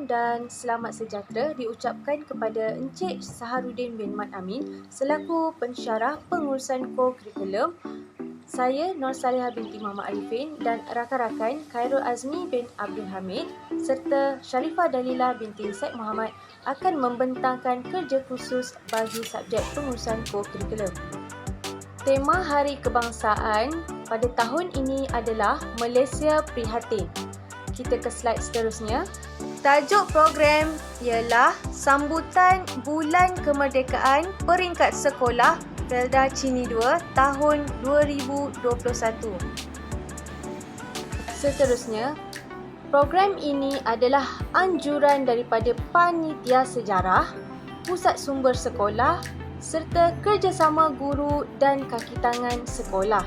Salam dan selamat sejahtera diucapkan kepada Encik Saharuddin bin Mat Amin selaku pensyarah pengurusan co-curriculum. Saya Nur Salihah binti Muhammad Arifin dan rakan-rakan Khairul Azmi bin Abdul Hamid serta Sharifah Dalila binti Syed Muhammad akan membentangkan kerja khusus bagi subjek pengurusan co-curriculum. Tema Hari Kebangsaan pada tahun ini adalah Malaysia Prihatin. Kita ke slide seterusnya. Tajuk program ialah Sambutan Bulan Kemerdekaan Peringkat Sekolah Felda Chini 2 tahun 2021. Seterusnya, program ini adalah anjuran daripada Panitia Sejarah, Pusat Sumber Sekolah serta kerjasama guru dan kaki tangan sekolah.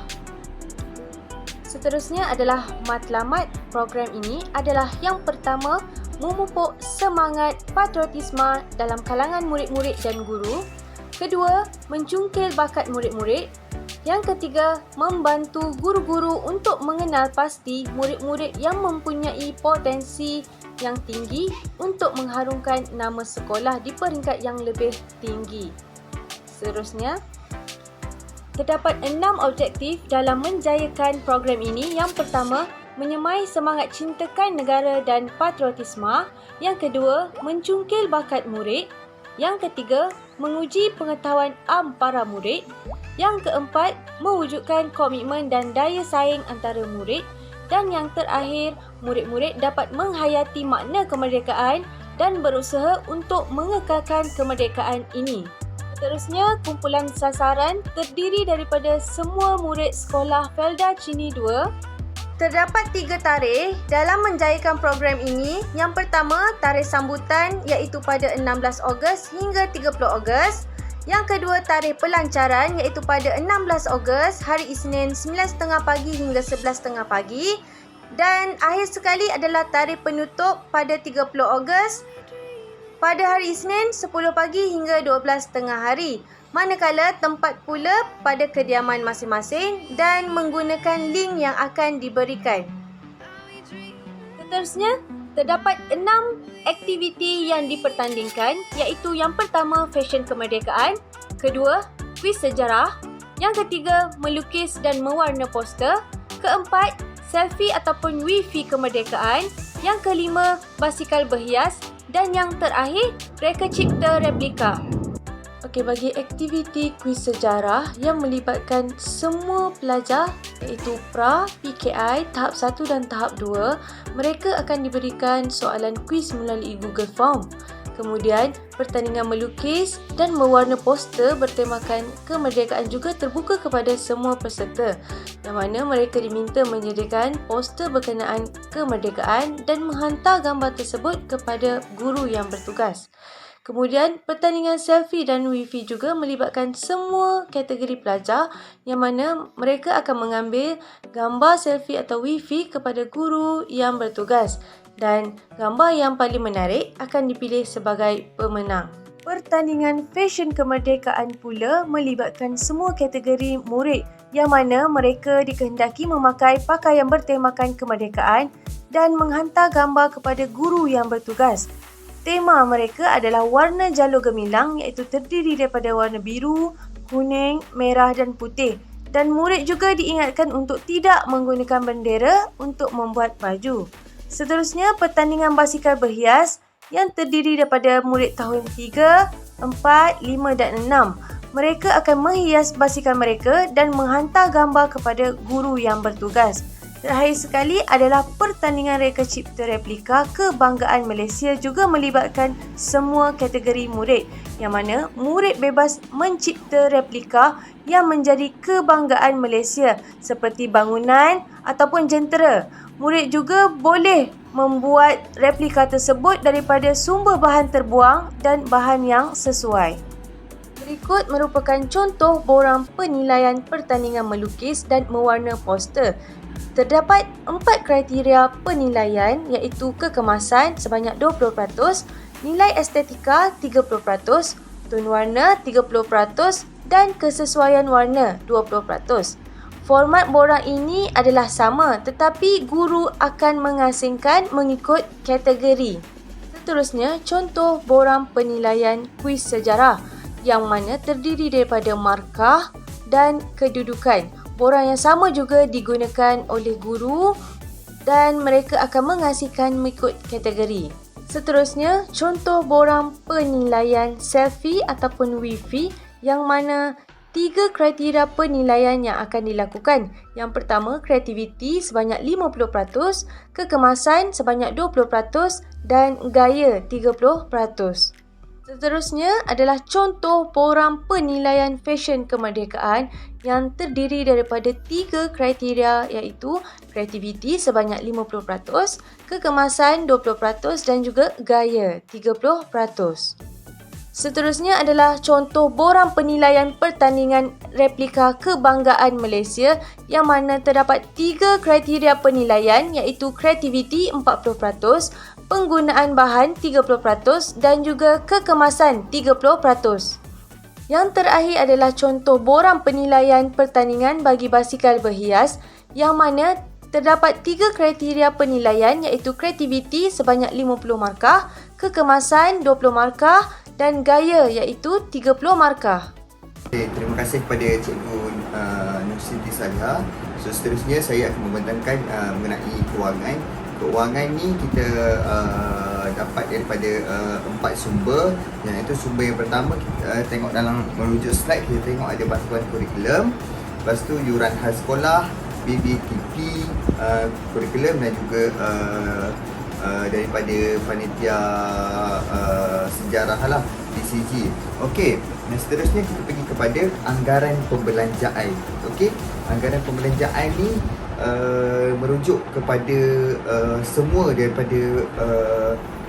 Seterusnya adalah matlamat program ini adalah yang pertama, memupuk semangat patriotisme dalam kalangan murid-murid dan guru. Kedua, mencungkil bakat murid-murid. Yang ketiga, membantu guru-guru untuk mengenal pasti murid-murid yang mempunyai potensi yang tinggi untuk mengharumkan nama sekolah di peringkat yang lebih tinggi. Seterusnya, terdapat 6 objektif dalam menjayakan program ini. Yang pertama, menyemai semangat cintakan negara dan patriotisme. Yang kedua, mencungkil bakat murid. Yang ketiga, menguji pengetahuan para murid. Yang keempat, mewujudkan komitmen dan daya saing antara murid. Dan yang terakhir, murid-murid dapat menghayati makna kemerdekaan dan berusaha untuk mengekalkan kemerdekaan ini. Seterusnya, kumpulan sasaran terdiri daripada semua murid sekolah Felda Chini 2. Terdapat 3 tarikh dalam menjayakan program ini. Yang pertama, tarikh sambutan iaitu pada 16 Ogos hingga 30 Ogos. Yang kedua, tarikh pelancaran iaitu pada 16 Ogos hari Isnin 9.30 pagi hingga 11.30 pagi. Dan akhir sekali adalah tarikh penutup pada 30 Ogos pada hari Isnin 10 pagi hingga 12.30 hari. Manakala tempat pula pada kediaman masing-masing dan menggunakan link yang akan diberikan. Seterusnya, terdapat 6 aktiviti yang dipertandingkan iaitu yang pertama, fashion kemerdekaan. Kedua, kuis sejarah. Yang ketiga, melukis dan mewarna poster. Keempat, selfie ataupun wifi kemerdekaan. Yang kelima, basikal berhias. Dan yang terakhir, reka cipta replika. Okey, bagi aktiviti kuis sejarah yang melibatkan semua pelajar iaitu pra, PKI, tahap 1 dan tahap 2, mereka akan diberikan soalan kuis melalui Google Form. Kemudian, pertandingan melukis dan mewarna poster bertemakan kemerdekaan juga terbuka kepada semua peserta, yang mana mereka diminta menyediakan poster berkenaan kemerdekaan dan menghantar gambar tersebut kepada guru yang bertugas. Kemudian, pertandingan selfie dan wifi juga melibatkan semua kategori pelajar, yang mana mereka akan mengambil gambar selfie atau wifi kepada guru yang bertugas. Dan gambar yang paling menarik akan dipilih sebagai pemenang. Pertandingan fashion kemerdekaan pula melibatkan semua kategori murid, yang mana mereka dikehendaki memakai pakaian bertemakan kemerdekaan dan menghantar gambar kepada guru yang bertugas. Tema mereka adalah warna jalur gemilang iaitu terdiri daripada warna biru, kuning, merah dan putih. Dan murid juga diingatkan untuk tidak menggunakan bendera untuk membuat baju. Seterusnya, pertandingan basikal berhias yang terdiri daripada murid tahun 3, 4, 5 dan 6. Mereka akan menghias basikal mereka dan menghantar gambar kepada guru yang bertugas. Terakhir sekali adalah pertandingan reka cipta replika kebanggaan Malaysia juga melibatkan semua kategori murid, yang mana murid bebas mencipta replika yang menjadi kebanggaan Malaysia seperti bangunan ataupun jentera. Murid juga boleh membuat replika tersebut daripada sumber bahan terbuang dan bahan yang sesuai. Berikut merupakan contoh borang penilaian pertandingan melukis dan mewarna poster. Terdapat 4 kriteria penilaian iaitu kekemasan sebanyak 20%, nilai estetika 30%, tone warna 30% dan kesesuaian warna 20%. Format borang ini adalah sama tetapi guru akan mengasingkan mengikut kategori. Seterusnya, contoh borang penilaian kuis sejarah yang mana terdiri daripada markah dan kedudukan. Borang yang sama juga digunakan oleh guru dan mereka akan mengasihkan mengikut kategori. Seterusnya, contoh borang penilaian selfie ataupun wifi yang mana 3 kriteria penilaian yang akan dilakukan. Yang pertama, kreativiti sebanyak 50%, kekemasan sebanyak 20% dan gaya 30%. Seterusnya adalah contoh borang penilaian fashion kemerdekaan yang terdiri daripada 3 kriteria iaitu kreativiti sebanyak 50%, kekemasan 20% dan juga gaya 30%. Seterusnya adalah contoh borang penilaian pertandingan replika kebanggaan Malaysia yang mana terdapat 3 kriteria penilaian iaitu kreativiti 40%, penggunaan bahan 30% dan juga kekemasan 30%. Yang terakhir adalah contoh borang penilaian pertandingan bagi basikal berhias yang mana terdapat 3 kriteria penilaian iaitu kreativiti sebanyak 50 markah, kekemasan 20 markah dan gaya iaitu 30 markah. Okay, terima kasih kepada Cikgu Nur Siti Saliha. So, seterusnya saya akan membentangkan mengenai kewangan. Kewangan ni kita dapat daripada 4 sumber. Iaitu sumber yang pertama, kita tengok dalam merujuk slide, kita tengok ada bantuan kurikulum. Lepas tu yuran khas sekolah, BBTP, kurikulum dan juga daripada panitia sejarah lah, PCG. Okey, dan seterusnya kita pergi kepada anggaran pembelanjaan. Okey, anggaran pembelanjaan ni merujuk kepada semua daripada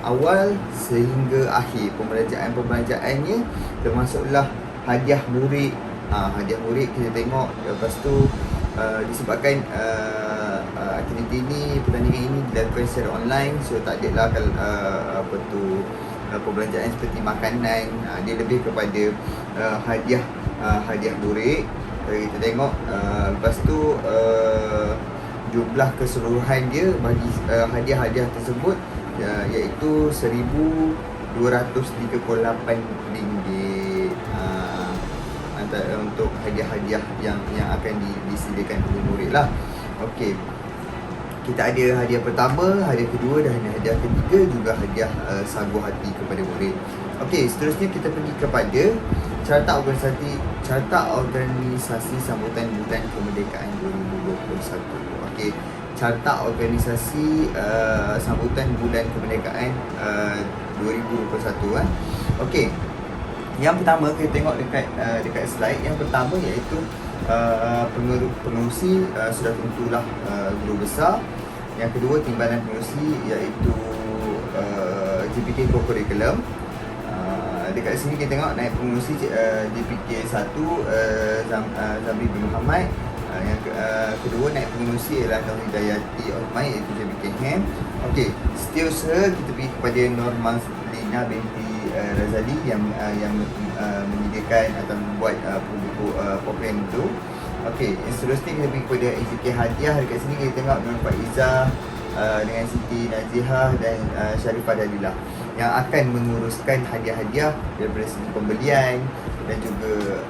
awal sehingga akhir. Pembelanjaannya termasuklah hadiah murid. Hadiah murid kita tengok. Lepas tu disebabkan aktiviti ini, pertandingan ini dilakukan secara online, so tak adalah perbelanjaan seperti makanan. Dia lebih kepada hadiah murid. Kita tengok lepas tu jumlah keseluruhan dia bagi hadiah-hadiah tersebut iaitu RM1,238 untuk hadiah-hadiah yang akan disediakan oleh murid lah. Okey, kita ada hadiah pertama, hadiah kedua dan hadiah ketiga, juga hadiah sagu hati kepada murid. Okey, seterusnya kita pergi kepada Carta Organisasi Sambutan Bulan Kemerdekaan 2021. Okey, Carta Organisasi Sambutan Bulan Kemerdekaan 2021 . Okey, yang pertama kita tengok dekat slide. Yang pertama iaitu pengerusi sudah tentulah guru besar. Yang kedua, timbalan pengerusi iaitu JPK Curriculum. Dekat sini kita tengok naib pengerusi JPK 1 Zamri bin Muhammad. Yang kedua, naib pengerusi ialah Nur Hidayati Osman iaitu JPK HEM. Okey, setiausaha kita pergi kepada Nur Mazlina binti Razali yang menyediakan atau membuat program itu. Okey, seterusnya kita pergi kepada AJK hadiah. Dekat sini kita tengok Nur Faizah dengan Siti Nazihah dan Sharifah Dalilah yang akan menguruskan hadiah-hadiah daripada segi pembelian dan juga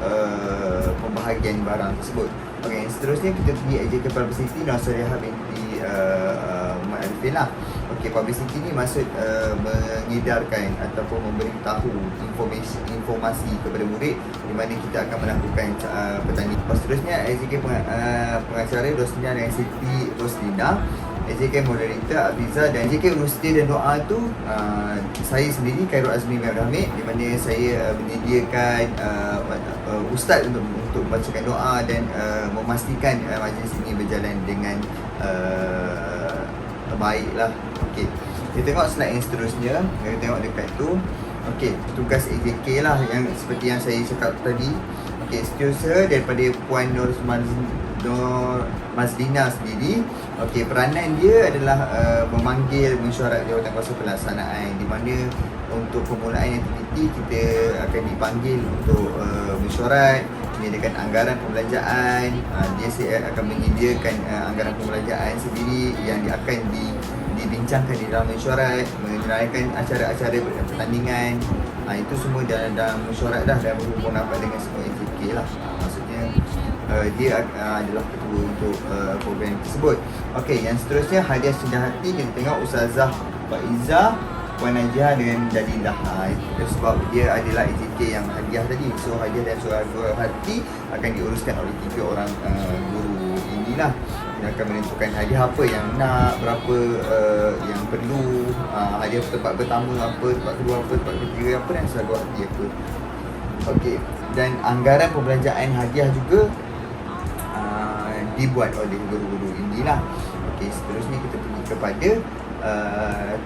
pembahagian barang tersebut. Okey, seterusnya kita pergi AJK Publicity Nur Sarihah binti Muhammad Arifin lah. Okey, publicity ni maksud mengedarkan ataupun memberitahu informasi kepada murid di mana kita akan melakukan pertandingan. Seterusnya AJK pengacara Rosnina dan Siti Roslina, AJK moderator Afiza dan AJK Urustia dan Doa tu saya sendiri Khairul Azmi Hamid, di mana saya menyediakan ustaz untuk membacakan doa dan memastikan majlis ini berjalan dengan baiklah. Okey, kita tengok slide yang seterusnya. Kita tengok dekat tu. Okey, tugas AJK lah yang seperti yang saya cakap tadi. Okey, setiausaha daripada Puan Nur Mazlina sendiri. Okey, peranan dia adalah memanggil mesyuarat Jawatankuasa Pelaksanaan, di mana untuk permulaan aktiviti kita akan dipanggil untuk mesyuarat, menyediakan anggaran pembelanjaan. Dia akan menyediakan anggaran pembelanjaan sendiri yang akan dibincangkan di dalam mesyuarat, menyerahkan acara-acara pertandingan. Itu semua dalam mesyuarat dah dan berhubung rapat dengan semua AJK lah. Maksudnya dia adalah ketua untuk program tersebut. Okey, yang seterusnya hadiah senja hati, kita tengok Ustazah Faizah, Puan Najah dengan Dalilah. Itu sebab dia adalah AJK yang hadiah tadi. So hadiah dan suara hati akan diuruskan oleh 3 orang guru inilah yang akan menentukan hadiah apa yang nak, berapa yang perlu, hadiah tempat bertamu apa, tempat kedua apa, tempat ketiga apa dan suara hati apa. Okey, dan anggaran pembelanjaan hadiah juga dibuat oleh guru-guru inilah. Okey, seterusnya kita pergi kepada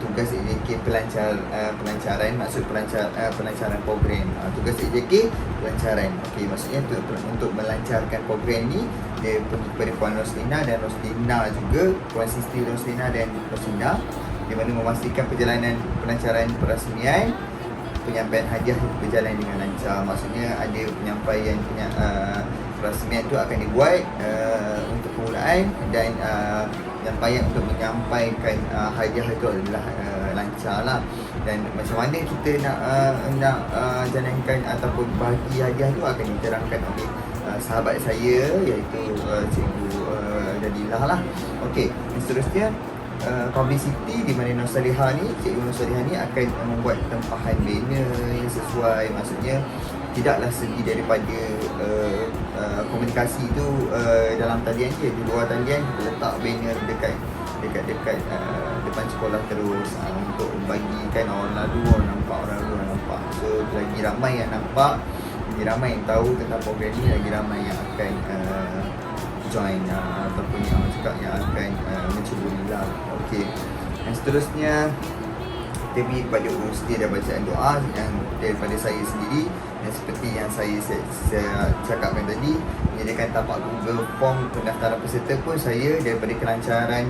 tugas AJK pelancaran, maksud pelancaran program. Tugas AJK pelancaran. Okey, maksudnya untuk melancarkan program ni dia pergi kepada Puan Roslina dan Roslina juga, Puan Sisti Roslina dan Roslina, di mana memastikan perjalanan pelancaran perasmian penyampaian hadiah berjalan dengan lancar. Maksudnya ada penyampaian perasmian tu akan dibuat untuk permulaan dan penyampaian untuk menyampaikan hadiah itu adalah lancar lah. Dan macam mana kita nak jalankan ataupun bagi hadiah tu akan diterangkan oleh sahabat saya iaitu Cikgu Dalilah lah. Okey, seterusnya publicity di mana Cikgu Nursalihah ni akan membuat tempahan banner yang sesuai. Maksudnya tidaklah segi daripada komunikasi tu dalam talian je, di luar talian kita letak banner dekat depan sekolah terus untuk bagikan orang lalu, orang nampak. So lagi ramai yang nampak, lagi ramai yang tahu tentang program ni, lagi ramai yang akan join ataupun yang cakap yang akan mencuba lah. Okey, dan seterusnya kita pergi kepada uruskan dan bacaan doa yang daripada saya sendiri. Dan seperti yang saya cakapkan tadi, menyediakan tapak Google Form pendaftaran peserta pun saya daripada kelancaran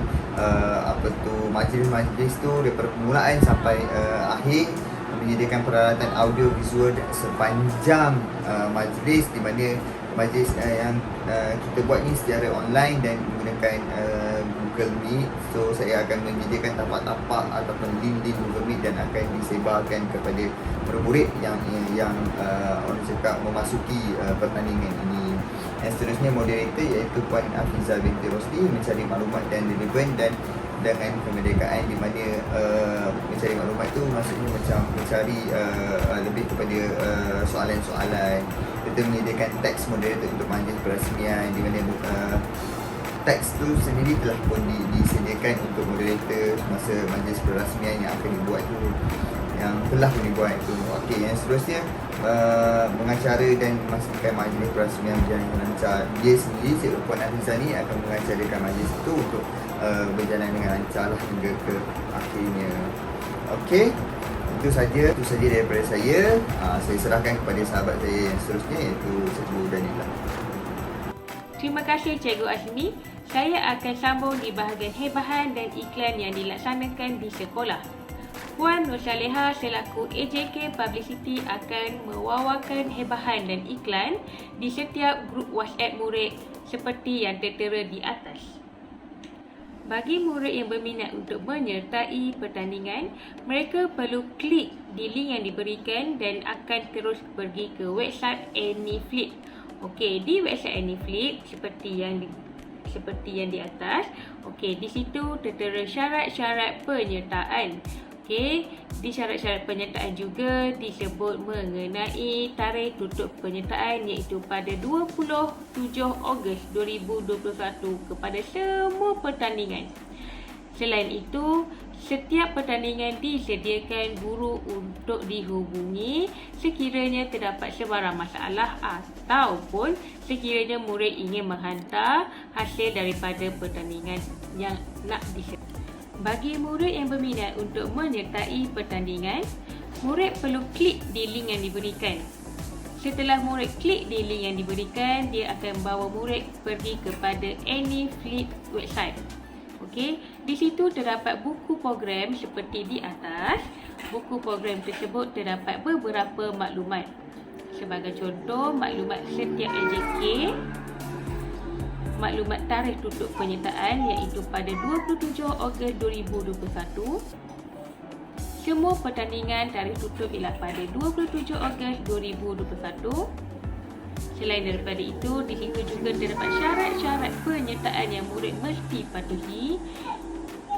majlis-majlis tu daripada permulaan sampai akhir, menyediakan peralatan audio visual sepanjang majlis, di mana majlis yang kita buat ni secara online dan menggunakan Google Meet. So saya akan menyediakan tapak-tapak ataupun link Google Meet dan akan disebarkan kepada murid-murid yang orang cakap memasuki pertandingan ini. Yang seterusnya moderator iaitu Puan Afizah binti Rosli mencari maklumat dan relevan dan dengan kemerdekaan, di mana mencari maklumat tu maksudnya macam mencari lebih kepada soalan-soalan. Kita menyediakan teks moderator untuk majlis perasmian, di mana teks tu sendiri telah pun disediakan untuk moderator masa majlis perasmian yang akan dibuat tu, yang telah pun dibuat tu. Okey, yang seterusnya mengacara dan memastikan majlis perasmian berjalan dengan lancar. Dia sendiri, Cikgu Puan Afizah ni akan mengacarakan majlis itu untuk berjalan dengan lancar lah hingga ke akhirnya. Okey, itu saja daripada saya. Saya serahkan kepada sahabat saya yang seterusnya iaitu Cikgu Dalilah. Terima kasih Cikgu Azmi. Saya akan sambung di bahagian hebahan dan iklan yang dilaksanakan di sekolah. Puan Nursalihah selaku AJK Publicity akan mewawarkan hebahan dan iklan di setiap grup WhatsApp murid seperti yang tertera di atas. Bagi murid yang berminat untuk menyertai pertandingan, mereka perlu klik di link yang diberikan dan akan terus pergi ke website AnyFlip. Okey, di website AnyFlip seperti yang di atas. Okey, di situ tertera syarat-syarat penyertaan. Okey, di syarat-syarat penyertaan juga disebut mengenai tarikh tutup penyertaan iaitu pada 27 Ogos 2021 kepada semua pertandingan. Selain itu, setiap pertandingan disediakan guru untuk dihubungi sekiranya terdapat sebarang masalah ataupun sekiranya murid ingin menghantar hasil daripada pertandingan yang nak disediakan. Bagi murid yang berminat untuk menyertai pertandingan, murid perlu klik di link yang diberikan. Setelah murid klik di link yang diberikan, dia akan bawa murid pergi kepada AnyFlip website. Okey, di situ terdapat buku program seperti di atas. Buku program tersebut terdapat beberapa maklumat. Sebagai contoh, maklumat setiap AJK, maklumat tarikh tutup penyertaan iaitu pada 27 Ogos 2021. Semua pertandingan tarikh tutup ialah pada 27 Ogos 2021. Selain daripada itu, di situ juga terdapat syarat-syarat penyertaan yang murid mesti patuhi,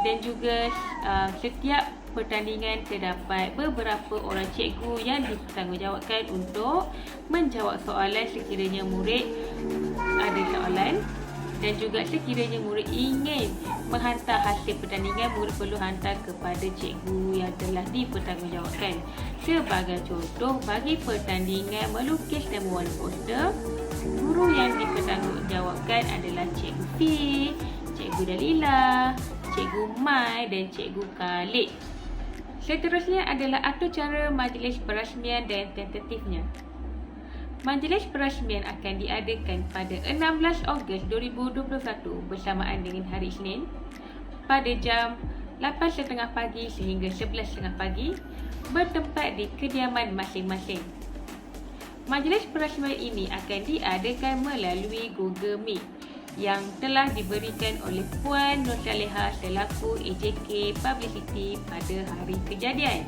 dan juga setiap pertandingan terdapat beberapa orang cikgu yang dipertanggungjawabkan untuk menjawab soalan sekiranya murid ada soalan, dan juga sekiranya murid ingin menghantar hasil pertandingan, murid perlu hantar kepada cikgu yang telah dipertanggungjawabkan. Sebagai contoh, bagi pertandingan melukis dan mewarna poster, guru yang dipertanggungjawabkan adalah Cikgu F, Cikgu Dalila, Cikgu Mai dan Cikgu Khalid. Seterusnya adalah atur cara majlis perasmian dan tentatifnya. Majlis perasmian akan diadakan pada 16 Ogos 2021 bersamaan dengan hari Isnin pada jam 8.30 pagi sehingga 11.30 pagi bertempat di kediaman masing-masing. Majlis perasmian ini akan diadakan melalui Google Meet yang telah diberikan oleh Puan Nur Saleha selaku AJK Publicity pada hari kejadian.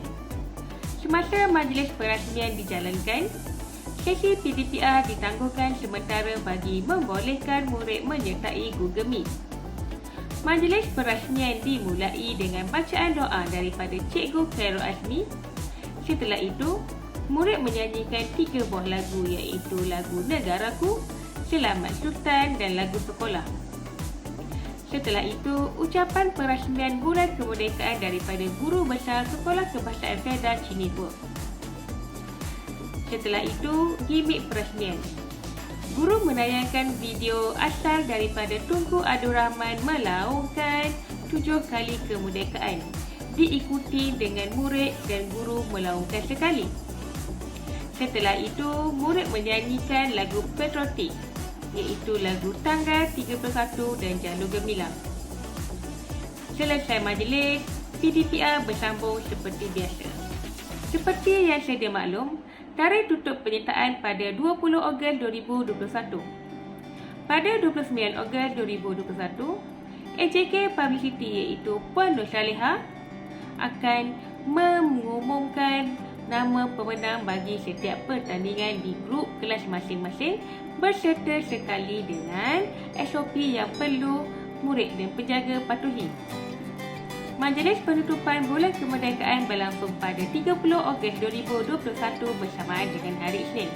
Semasa majlis perasmian dijalankan, sesi PDPR ditangguhkan sementara bagi membolehkan murid menyertai Google Meet. Majlis perasmian dimulai dengan bacaan doa daripada Cikgu Khairul Azmi. Setelah itu, murid menyanyikan 3 buah lagu iaitu lagu Negaraku, Selamat Sultan dan lagu sekolah. Setelah itu, ucapan perasmian Bulan Kemerdekaan daripada Guru Besar Sekolah Kebahasaan Kedah Cini Tua. Setelah itu, gimik perasmian. Guru menayangkan video asal daripada Tunku Abdul Rahman melaungkan 7 kali kemerdekaan, diikuti dengan murid dan guru melaungkan sekali. Setelah itu, murid menyanyikan lagu patriotik, iaitu lagu Tanggal 31 dan Jalur Gemilang. Selesai majlis, PDPR bersambung seperti biasa. Seperti yang sedia maklum, tarikh tutup penyertaan pada 20 Ogos 2021. Pada 29 Ogos 2021, AJK Publicity iaitu Puan Nur Saleha akan mengumumkan nama pemenang bagi setiap pertandingan di grup kelas masing-masing berserta sekali dengan SOP yang perlu murid dan penjaga patuhi. Majlis penutupan Bulan Kemerdekaan berlangsung pada 30 Ogos 2021 bersamaan dengan hari Isnin.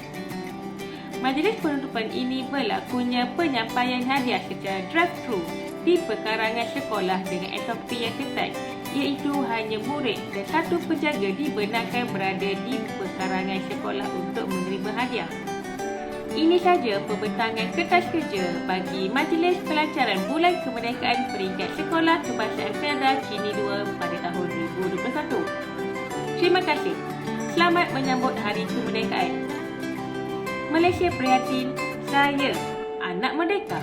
Majlis penutupan ini berlakunya penyampaian hadiah secara drive-thru di pekarangan sekolah dengan SOP yang ketat, iaitu hanya murid dan 1 penjaga dibenarkan berada di pekarangan sekolah untuk menerima hadiah. Ini saja pembentangan kertas kerja bagi Majlis Pelancaran Bulan Kemerdekaan Peringkat Sekolah Kebahasaan Kedah Cini 2 pada tahun 2021. Terima kasih. Selamat menyambut Hari Kemerdekaan. Malaysia prihatin, saya anak merdeka.